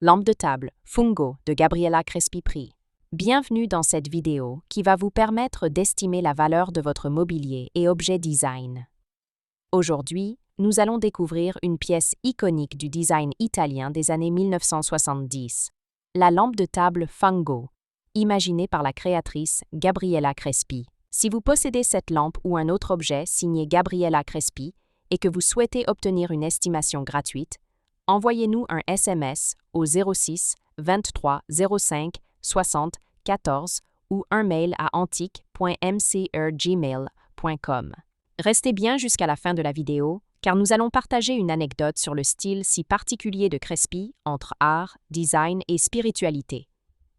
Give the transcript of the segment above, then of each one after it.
Lampe de table Fungo de Gabriela Crespi-Prix. Bienvenue dans cette vidéo qui va vous permettre d'estimer la valeur de votre mobilier et objet design. Aujourd'hui, nous allons découvrir une pièce iconique du design italien des années 1970, la lampe de table Fungo, imaginée par la créatrice Gabriela Crespi. Si vous possédez cette lampe ou un autre objet signé Gabriela Crespi et que vous souhaitez obtenir une estimation gratuite, envoyez-nous un SMS au 06 23 05 60 14 ou un mail à antique.mcr@gmail.com. Restez bien jusqu'à la fin de la vidéo, car nous allons partager une anecdote sur le style si particulier de Crespi entre art, design et spiritualité.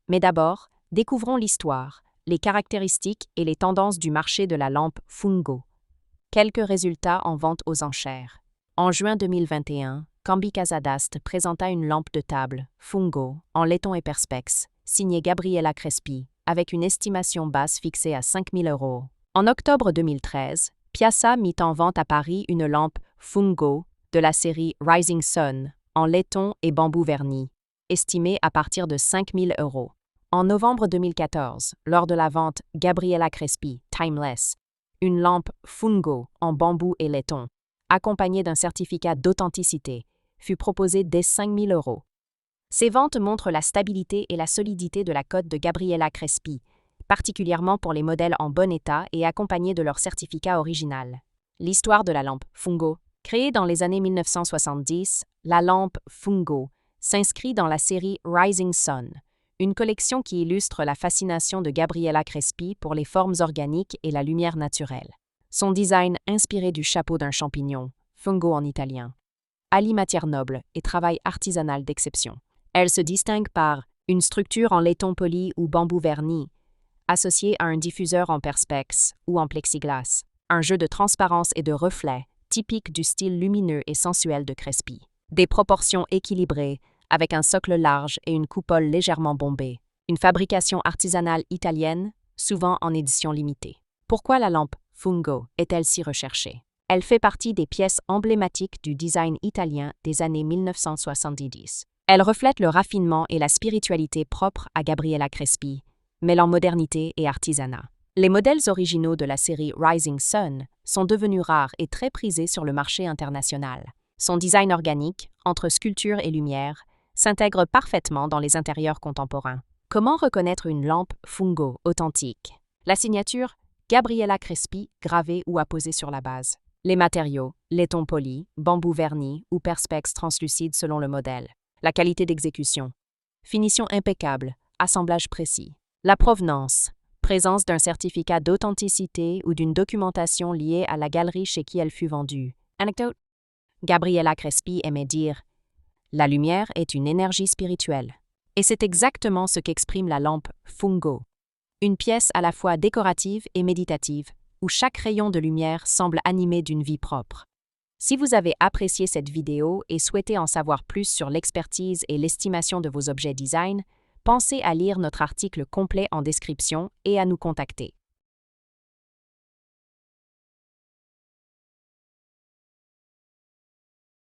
Mais d'abord, découvrons l'histoire, les caractéristiques et les tendances du marché de la lampe Fungo. Quelques résultats en vente aux enchères. En juin 2021, Cambi-Casadast présenta une lampe de table, Fungo, en laiton et perspex, signée Gabriela Crespi, avec une estimation basse fixée à 5 000 €. En octobre 2013, Piazza mit en vente à Paris une lampe Fungo de la série Rising Sun, en laiton et bambou verni, estimée à partir de 5 000 €. En novembre 2014, lors de la vente Gabriela Crespi Timeless, une lampe Fungo en bambou et laiton, accompagnée d'un certificat d'authenticité, fut proposée dès 5 000 €. Ces ventes montrent la stabilité et la solidité de la cote de Gabriela Crespi, particulièrement pour les modèles en bon état et accompagnés de leur certificat original. L'histoire de la lampe Fungo. Créée dans les années 1970, la lampe Fungo s'inscrit dans la série Rising Sun, une collection qui illustre la fascination de Gabriela Crespi pour les formes organiques et la lumière naturelle. Son design inspiré du chapeau d'un champignon, Fungo en italien, allie matière noble et travail artisanal d'exception. Elle se distingue par une structure en laiton poli ou bambou verni, associée à un diffuseur en perspex ou en plexiglas, un jeu de transparence et de reflets typique du style lumineux et sensuel de Crespi. Des proportions équilibrées, avec un socle large et une coupole légèrement bombée. Une fabrication artisanale italienne, souvent en édition limitée. Pourquoi la lampe Fungo est-elle si recherchée? Elle fait partie des pièces emblématiques du design italien des années 1970. Elle reflète le raffinement et la spiritualité propres à Gabriela Crespi, mêlant modernité et artisanat. Les modèles originaux de la série Rising Sun sont devenus rares et très prisés sur le marché international. Son design organique, entre sculpture et lumière, s'intègre parfaitement dans les intérieurs contemporains. Comment reconnaître une lampe Fungo authentique? La signature Gabriela Crespi gravée ou apposée sur la base. Les matériaux, laiton poli, bambou verni ou perspex translucide selon le modèle. La qualité d'exécution. Finition impeccable, assemblage précis. La provenance. Présence d'un certificat d'authenticité ou d'une documentation liée à la galerie chez qui elle fut vendue. Anecdote. Gabriela Crespi aimait dire « La lumière est une énergie spirituelle ». Et c'est exactement ce qu'exprime la lampe Fungo. Une pièce à la fois décorative et méditative, où chaque rayon de lumière semble animé d'une vie propre. Si vous avez apprécié cette vidéo et souhaitez en savoir plus sur l'expertise et l'estimation de vos objets design, pensez à lire notre article complet en description et à nous contacter.